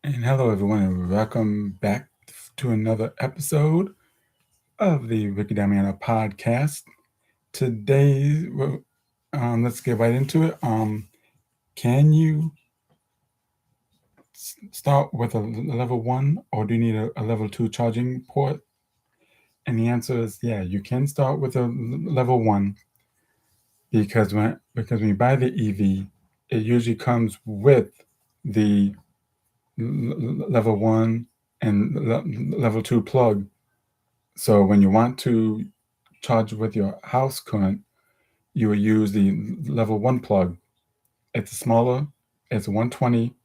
And hello, everyone, and welcome back to another episode of the Ricky Damiano podcast. Today, let's get right into it. Can you start with a level one, or do you need a level two charging port? And the answer is yeah, you can start with a level one because when you buy the EV, it usually comes with the level one and level two plug. So when you want to charge with your house current, you will use the level one plug. It's smaller, it's 120.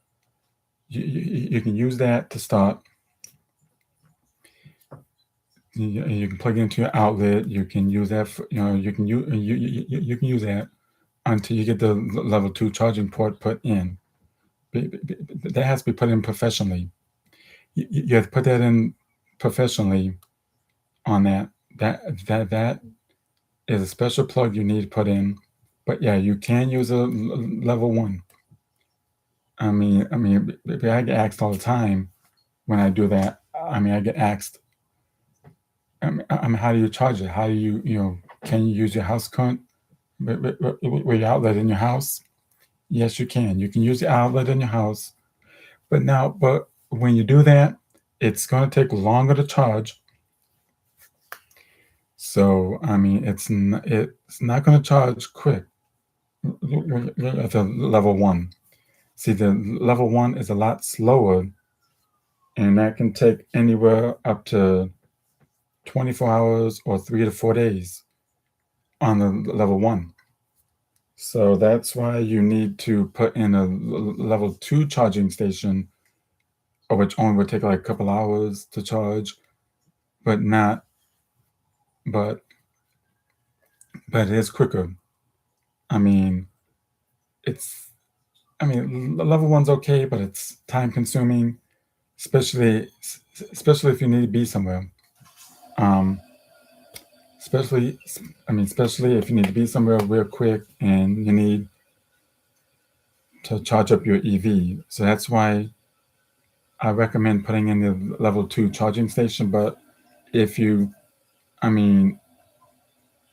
You can use that to start. You can plug it into your outlet. You can use that. You can use that until you get the level two charging port put in. That has to be put in professionally. You have to put that in professionally on that. That is a special plug you need to put in. But yeah, you can use a level one. I get asked all the time when I do that. I get asked, how do you charge it? How do can you use your house current with your outlet in your house? Yes, you can. You can use the outlet in your house. But when you do that, it's going to take longer to charge. So, it's not going to charge quick at the level one. See, the level one is a lot slower, and that can take anywhere up to 24 hours or 3 to 4 days on the level one. So that's why you need to put in a level two charging station, which only would take like a couple hours to charge, but not, but, but it is quicker. I mean, it's, level one's okay, but it's time consuming, especially, especially if you need to be somewhere. Um, especially, especially if you need to be somewhere real quick and you need to charge up your EV. So that's why I recommend putting in the level two charging station. But if you, I mean,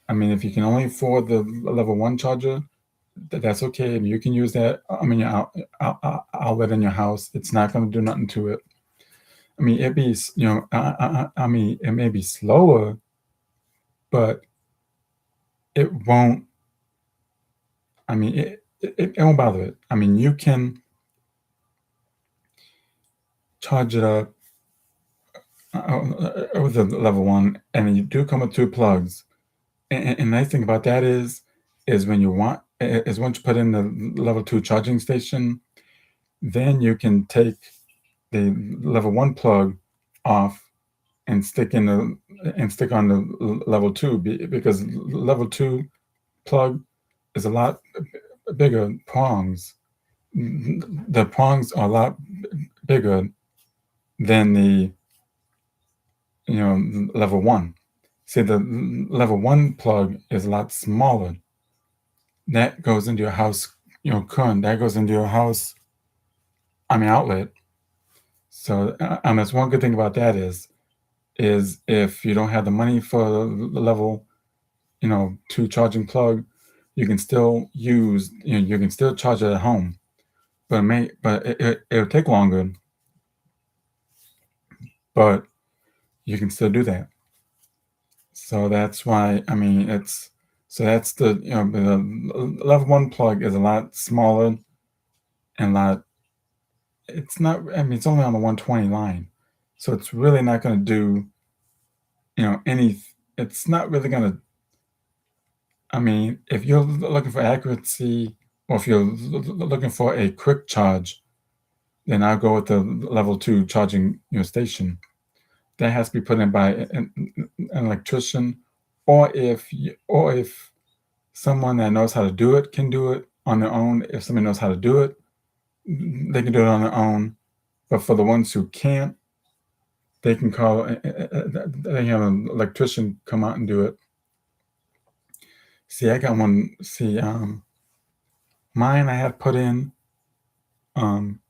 if you can only afford the level one charger, that's okay. You can use that. Your outlet in your house. It's not going to do nothing to it. It be, it may be slower, but it won't. It won't bother it. You can charge it up with the level one, and you do come with two plugs. And nice thing about that is when you want is once you put in the level two charging station, then you can take the level one plug off and stick on the level two because level two plug is a lot bigger prongs. The prongs are a lot bigger than the level one. See, the level one plug is a lot smaller. That goes into your house, current. That goes into your house. Outlet. So, that's one good thing about that is if you don't have the money for the level, two charging plug, you can still use, you can still charge it at home, but it'll take longer, but you can still do that. So that's why that's the level one plug is a lot smaller and a lot. It's not. It's only on the 120 line, so it's really not going to do any. It's not really going to. If you're looking for accuracy, or if you're looking for a quick charge, then I'll go with the level two charging station. That has to be put in by an electrician, or if someone that knows how to do it can do it on their own. If somebody knows how to do it, they can do it on their own. But for the ones who can't, they can call. They have an electrician come out and do it. See, I got one. Mine I have put in, um,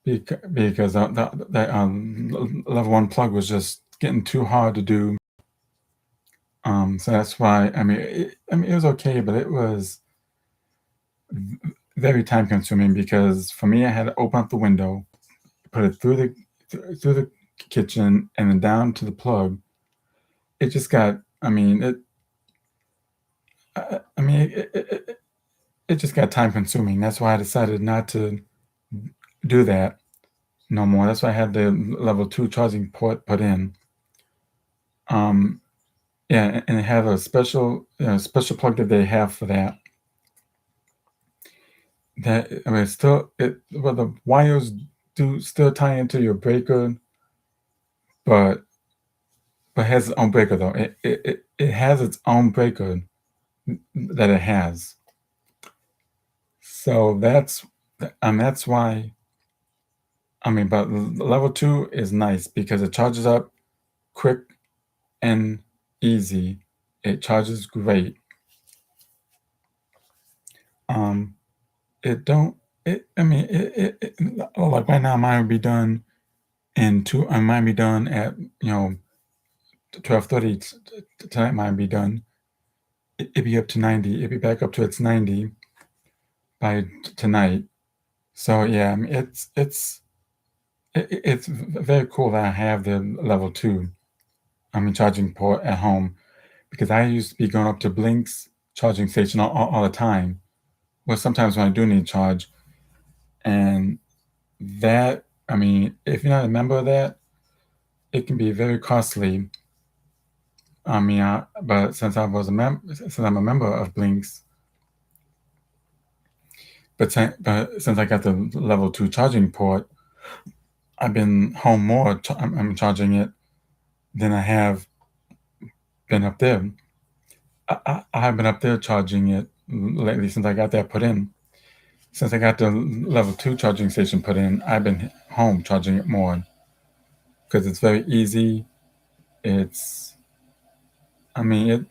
because the level one plug was just getting too hard to do. So that's why it was okay, but it was very time consuming because for me I had to open up the window, put it through the kitchen, and then down to the plug. It just got. I mean, it just got time consuming. That's why I decided not to do that no more. That's why I had the level two charging port put in. Um, yeah, and it had a special plug that they have for that. That it's still well, the wires do still tie into your breaker, but has its own breaker though. It has its own breaker that it has. So that's why. But level two is nice because it charges up quick and easy. It charges great. Um, it don't. It. I mean, like right now, mine would be done in two. I might be done at 12:30 tonight. Mine be done. It'd be up to 90. It'd be back up to its 90 by tonight. So yeah, it's very cool that I have the level two. Charging port at home because I used to be going up to Blink's charging station all the time. Well, sometimes when I do need charge, and that if you're not a member of that, it can be very costly. But since I'm a member of Blink's, but since I got the level two charging port, I've been home more. I'm charging it than I have been up there. I have been up there charging it lately since I got that put in. Since I got the level two charging station put in, I've been home charging it more because it's very easy. It's, I mean, it,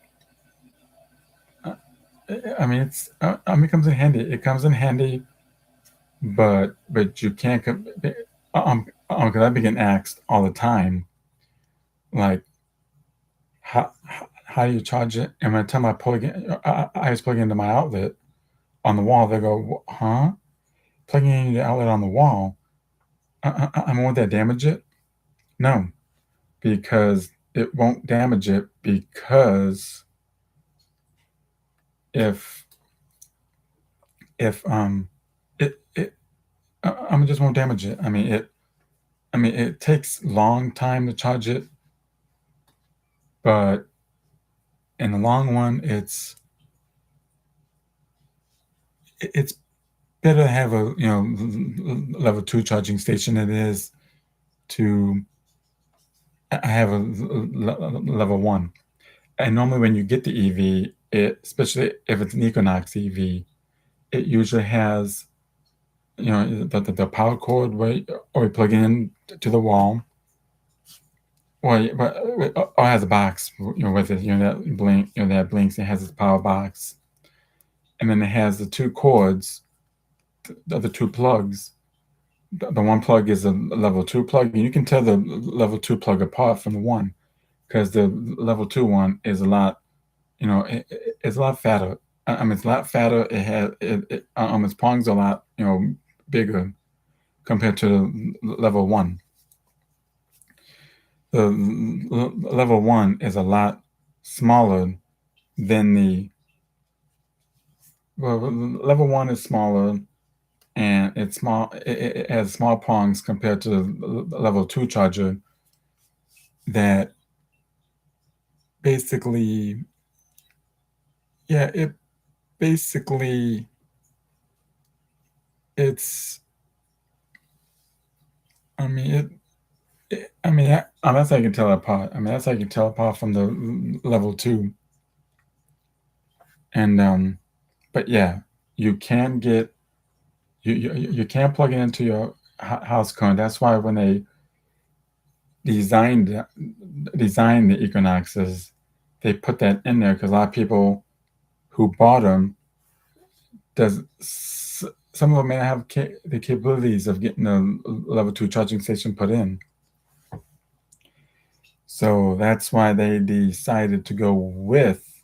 it comes in handy. It comes in handy, but you can't. Because I've been getting asked all the time, like how do you charge it? And by the time I plug it, I just plug it into my outlet on the wall. They go, huh? Plugging in the outlet on the wall. Won't that damage it? No, because it won't damage it because if it just won't damage it. It takes long time to charge it, but in the long run, it's better to have a level two charging station than it is to have a level one. And normally, when you get the EV, especially if it's an Equinox EV, it usually has the power cord or you plug it in to the wall, or it has a box with it, that blinks. It has its power box, and then it has the two cords, the two plugs. The one plug is a level two plug, and you can tell the level two plug apart from the one because the level two one is a lot, it's a lot fatter. It's a lot fatter. It has its prongs are a lot bigger compared to the level one. The level one is a lot smaller than the well, level one is smaller and it's small. It has small prongs compared to the level two charger. That basically, yeah, it basically it's. I mean it. That's how you can tell it apart. That's how you can tell apart from the level two. And but yeah, you can get you can plug it into your house current. That's why when they designed the Equinoxes, they put that in there because a lot of people who bought them does some of them may not have the capabilities of getting a level 2 charging station put in. So that's why they decided to go with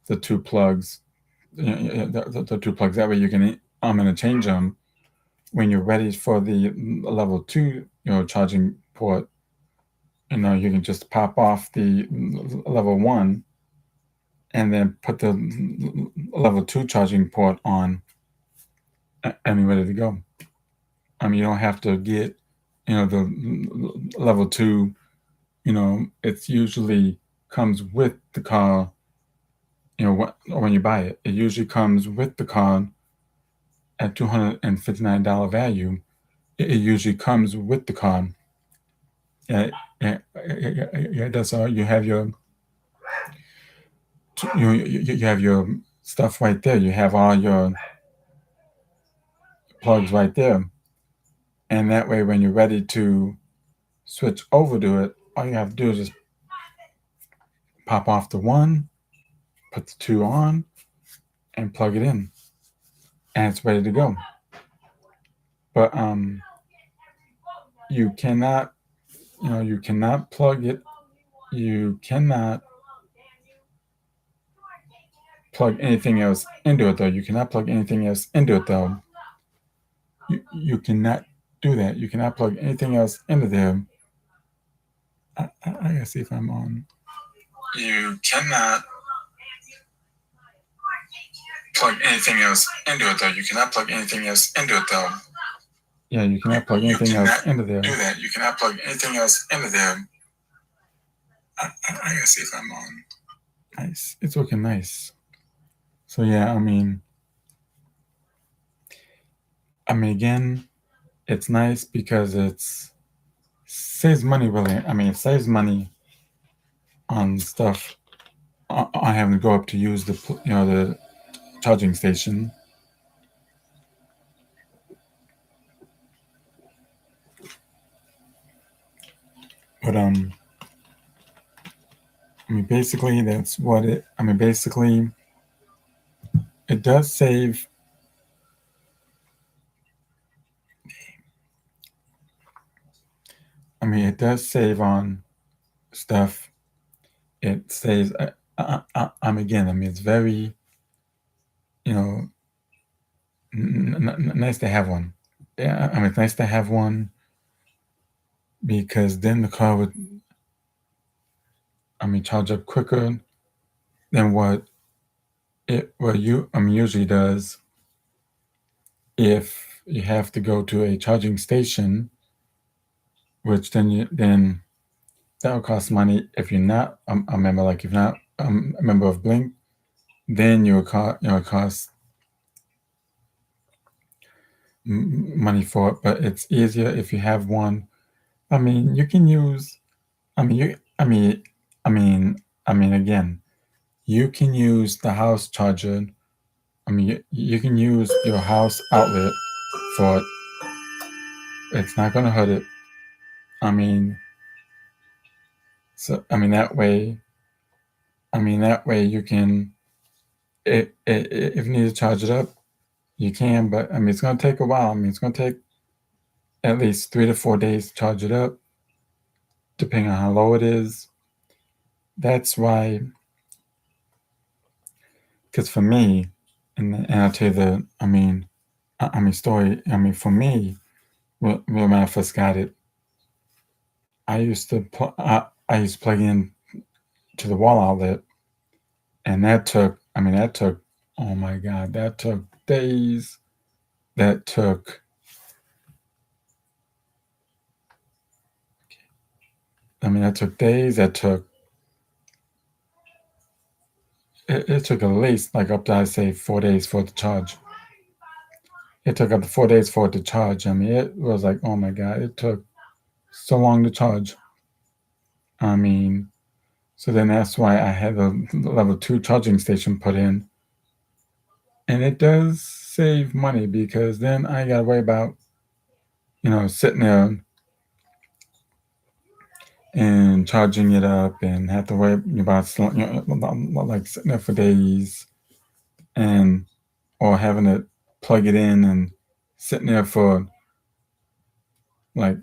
the two plugs, the two plugs. That way you can interchange them when you're ready for the level 2, charging port. You can just pop off the level 1 and then put the level 2 charging port on and be ready to go. You don't have to get, the level 2, it's usually comes with the car, when you buy it. It usually comes with the car at $259 value. It usually comes with the car. Yeah, yeah, yeah, that's all. You have your stuff right there. You have all your plugs right there, and that way, when you're ready to switch over to it, all you have to do is just pop off the one, put the 2 on, and plug it in, and it's ready to go. But you cannot, you cannot plug it. You cannot plug anything else into it, though. You cannot plug anything else into it, though. You cannot do that. You cannot plug anything else into there. I gotta see if I'm on. You cannot plug anything else into it, though. You cannot plug anything else into it, though. Yeah, you cannot plug anything else into there. Do that. You cannot plug anything else into there. I gotta see if I'm on. Nice. It's looking nice. So yeah, again, it's nice because it's saves money, really. It saves money on stuff, on having to go up to use the charging station. But basically that's what it. Basically, it does save. It does save on stuff. It saves. Again, it's very, nice to have one. Yeah, it's nice to have one because then the car would, charge up quicker than what it usually does. If you have to go to a charging station, which then that will cost money. If you're not a member, like if you're not a member of Blink, then it cost money for it. But it's easier if you have one. You can use. Again, you can use the house charger. You can use your house outlet for it. It's not going to hurt it. So that way you can, if you need to charge it up, you can. But it's going to take a while. It's going to take at least 3 to 4 days to charge it up, depending on how low it is. That's why, because for me, and I'll tell you story. For me, when I first got it, I used to plug in to the wall outlet, and that took. Oh my God, that took days. That took. That took days. That took. It took at least up to, I'd say, 4 days for it to charge. It took up to 4 days for it to charge. It was like, oh my God, it took so long to charge. So then that's why I had the level 2 charging station put in. And it does save money because then I got to worry about, sitting there and charging it up and have to worry about, like sitting there for days or having to plug it in and sitting there for like,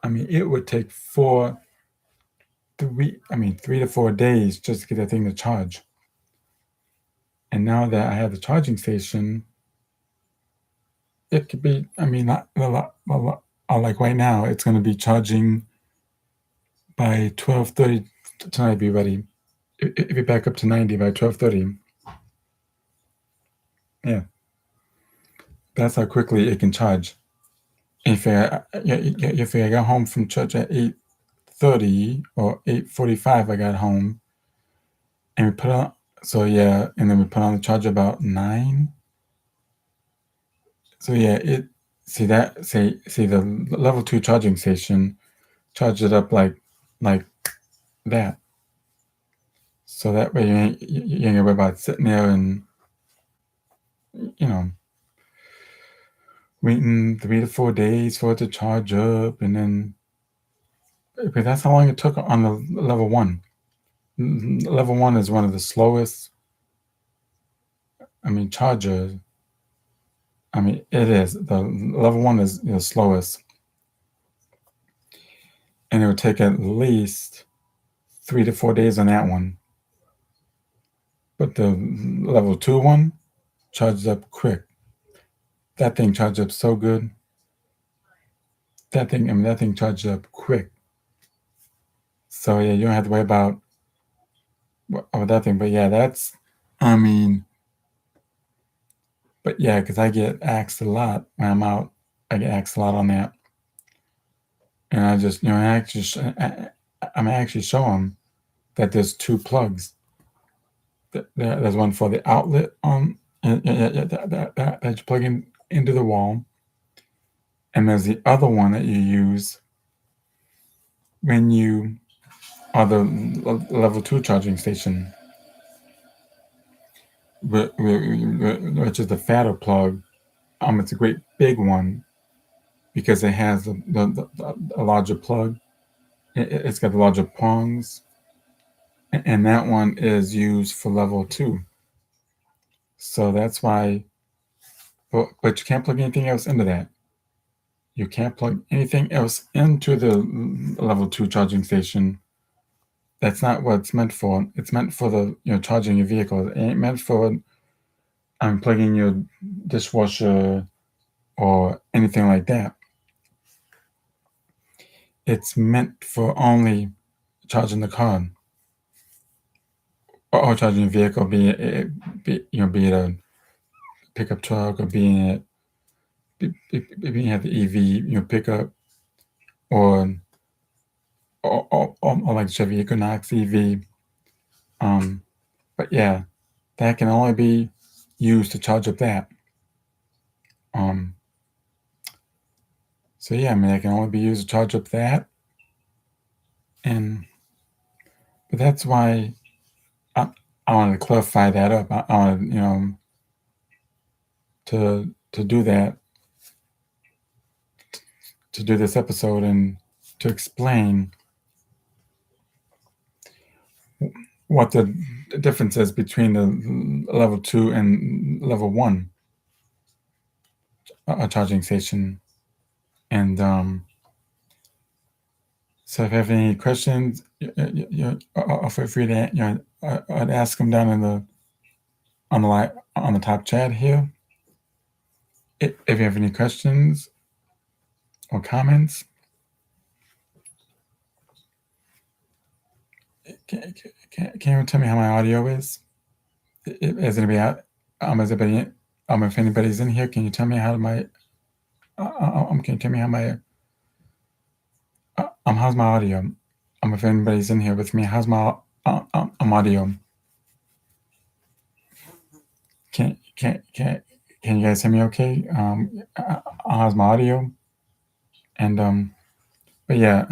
I mean, it would take 3 to 4 days just to get that thing to charge. And now that I have the charging station, it could be, I mean, not a lot, like right now, it's going to be charging by 12:30 tonight. Be ready. If you back up to 90 by 12:30, yeah, that's how quickly it can charge. If I got home from church at 8:30 or 8:45, I got home, and we put on. So yeah, and then we put on the charger about 9. So yeah, see the level 2 charging station charge it up like that. So that way you ain't gonna worry about sitting there and, you know, waiting 3 to 4 days for it to charge up, and then because that's how long it took on the level 1. Level 1 is one of the slowest. I mean, chargers. I mean, it is the level 1 is the slowest, and it would take at least 3 to 4 days on that one. But the level 2 one charges up quick. That thing charges up so good. That thing charges up quick. So yeah, you don't have to worry about that thing. But yeah, I mean, but yeah, because I get asked a lot when I'm out. I get asked a lot on that, and I just, I'm actually show them that there's 2 plugs. There's one for the outlet that you plug into the wall, and there's the other one that you use when you are the level 2 charging station, which is the fatter plug. It's a great big one because it has a larger plug. It's got the larger prongs, and that one is used for level 2. So that's why. But you can't plug anything else into that. You can't plug anything else into the level 2 charging station. That's not what it's meant for. It's meant for charging your vehicle. It ain't meant for plugging your dishwasher or anything like that. It's meant for only charging the car or charging your vehicle, be it a pickup truck, or being it the EV pickup, or like Chevy Equinox EV. But yeah, that can only be used to charge up that. So yeah, I mean, that can only be used to charge up that, but that's why I wanted to clarify that up. I wanted to do that, to do this episode and to explain what the difference is between the level 2 and level 1 charging station. And so if you have any questions, feel free to I'd ask them down in on the top chat here. If you have any questions or comments, can you tell me how my audio is? Is anybody out? If anybody's in here, can you tell me how my can you tell me how my how's my audio? If anybody's in here with me, how's my audio? Can you guys hear me okay? How's my audio? And but yeah,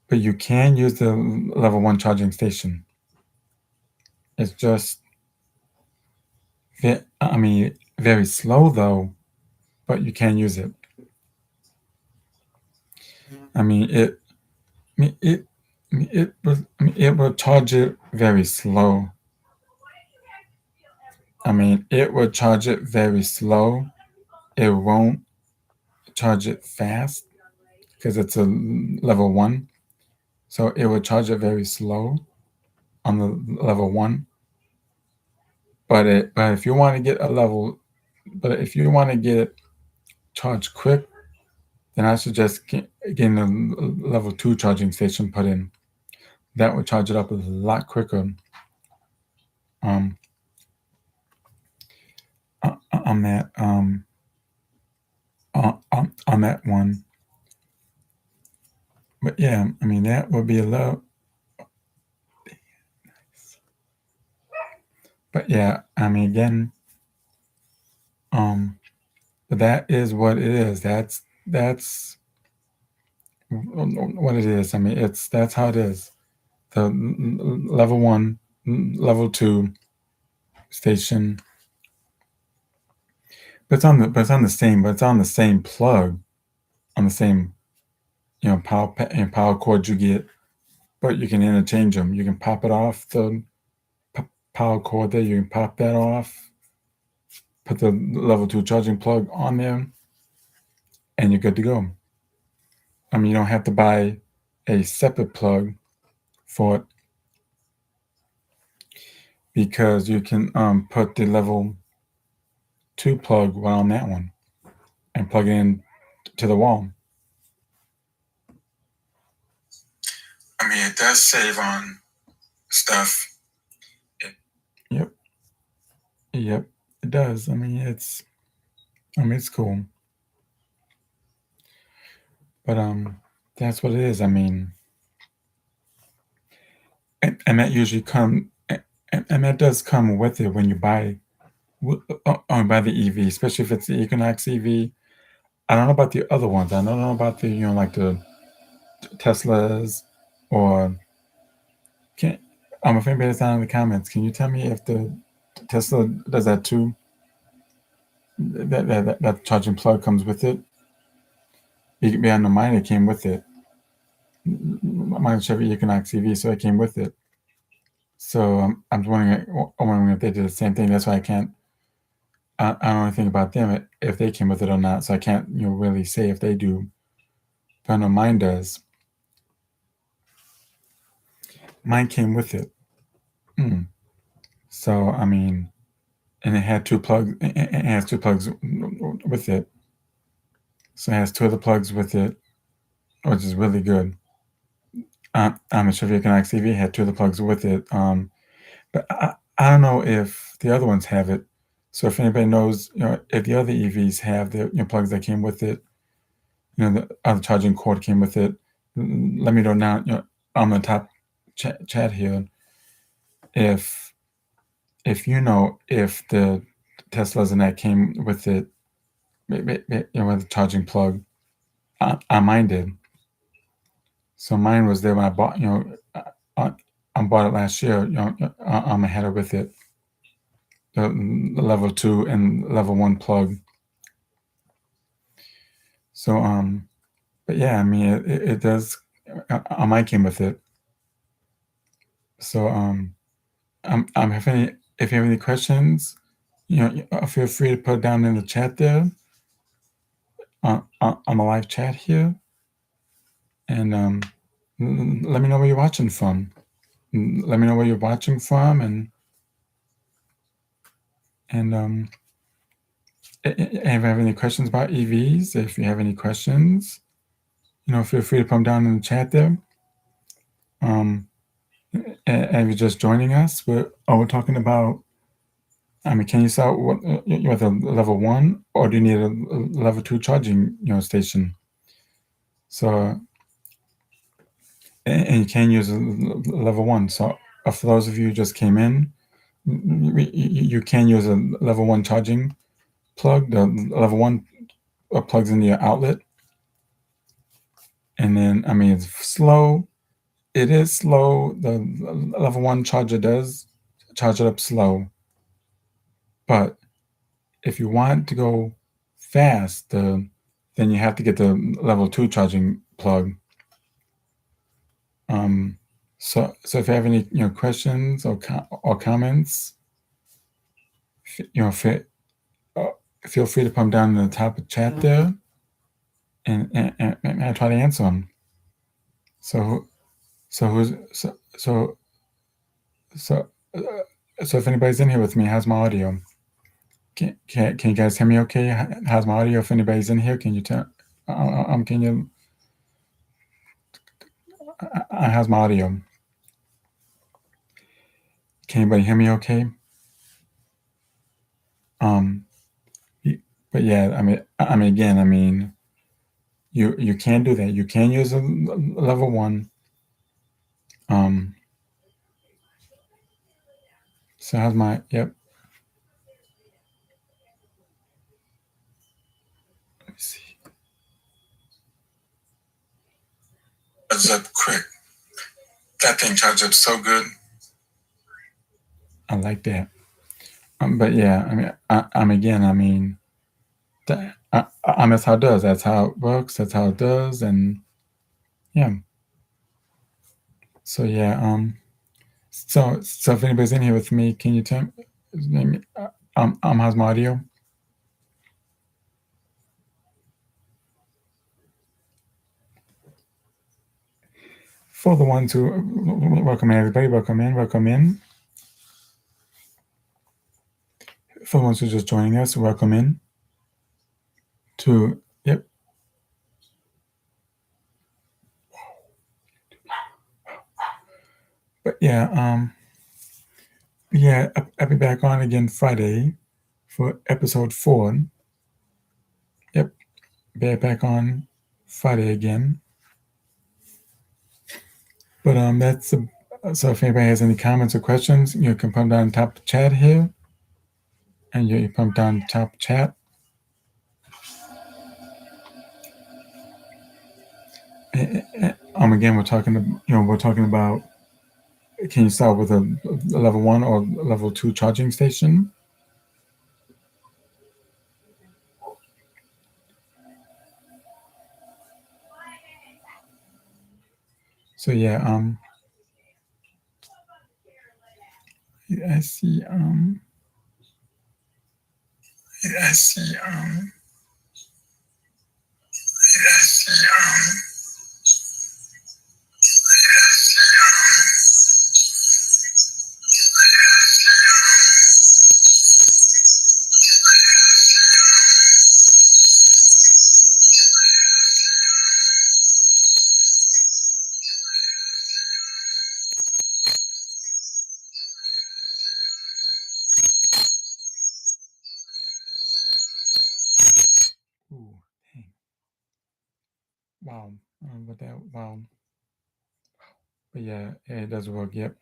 but you can use the level 1 charging station. It's just, very slow though, but you can use it. It will charge it very slow. I mean, it will charge it very slow. It won't charge it fast because it's a level 1. So it will charge it very slow on the level 1. But if you want to get a level, but if you want to get it charged quick, then I suggest getting a level 2 charging station put in. That would charge it up a lot quicker. Um, on that on that one. But yeah, I mean that would be a low. But yeah, I mean again, um, but that is what it is. That's what it is. I mean, that's how it is. The level 1, level 2 station, but it's on the same, but it's on the same plug, on the same power cord you get. But you can interchange them. You can pop it off the power cord there. You can pop that off, put the level 2 charging plug on there, and you're good to go. I mean, you don't have to buy a separate plug for it because you can put the level 2 plug right on that one and plug it in to the wall. I mean, it does save on stuff. Yep, yep, it does. I mean, it's cool, but that's what it is. I mean, and that usually and that does come with it when you buy by the EV, especially if it's the Equinox EV. I don't know about the other ones. I don't know about the like the Teslas or can if anybody's down in the comments, can you tell me if the Tesla does that too? That charging plug comes with it. Beyond the mine, it came with it. Mine Chevy Equinox EV, so it came with it. So I'm wondering if they did the same thing. That's why I can't. I don't know anything about them if they came with it or not. So I can't really say if they do. But I know mine does. Mine came with it. Mm. So I mean, and it had 2 plugs. It has 2 plugs with it. So it has 2 other plugs with it, which is really good. I'm sure if you can actually had 2 of the plugs with it. But I don't know if the other ones have it. So if anybody knows, if the other EVs have the plugs that came with it, the other charging cord came with it, let me know now. On the top chat here, if you know if the Teslas and that came with it, with the charging plug. I mine did. So mine was there when I bought. I bought it last year. I'm ahead with it. The level 2 and level 1 plug. So but yeah, I mean it does. I came with it. So if you have any questions, feel free to put it down in the chat there on the live chat here, and let me know where you're watching from. Let me know where you're watching from, and if you have any questions about EVs, if you have any questions, feel free to put them down in the chat there. And if you're just joining us, we're talking about. I mean, can you start with a level 1, or do you need a level 2 charging station? So, and you can use a level 1. So, for those of you who just came in, you can use a level 1 charging plug. The level 1 plugs into your outlet, and then I mean it's slow. It is slow. The level 1 charger does charge it up slow, but if you want to go fast, then you have to get the level 2 charging plug. So if you have any questions or comments, you know, uh, feel free to come down to the top of chat there, and I try to answer them. So so who's so so if anybody's in here with me, how's my audio? Can you guys hear me okay? How's my audio? If anybody's in here, can you tell? Can you? How's my audio? Can anybody hear me okay? Um, but yeah, again, you can do that. You can use a level one. Um, so how's my? Yep. Let me see. It's up quick. That thing charged up so good. I like that. But yeah, that's how it does. That's how it works. That's how it does. And yeah. So yeah. So if anybody's in here with me, can you tell me? How's my audio? For the ones who welcome in, everybody, welcome in. For the ones who are just joining us, welcome in to yep. But yeah, I'll be back on again Friday for episode 4. Yep, be back on Friday again. But that's so. If anybody has any comments or questions, you can put them down top chat here, and you pump down top chat. Again, we're talking about. Can you start with a level 1 or level 2 charging station? So yeah, I see. I see. I see. Ooh, dang. Wow. But that wow. But yeah, it does work. Yep.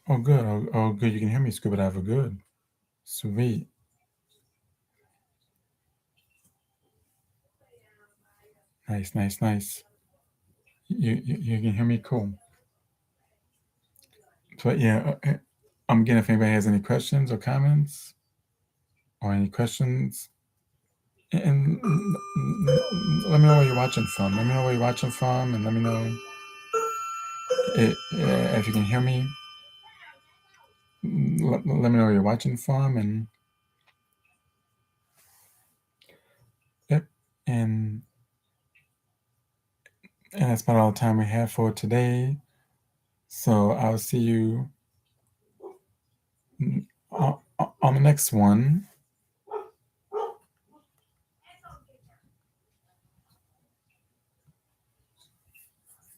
Oh, good. Oh, good. You can hear me, scuba diver. Good. Sweet. Nice. You can hear me. Cool. But yeah, I'm again. If anybody has any questions or comments or any questions, and let me know where you're watching from. Let me know where you're watching from, and let me know if you can hear me. Let me know where you're watching from, and yep, and that's about all the time we have for today. So I'll see you on the next one.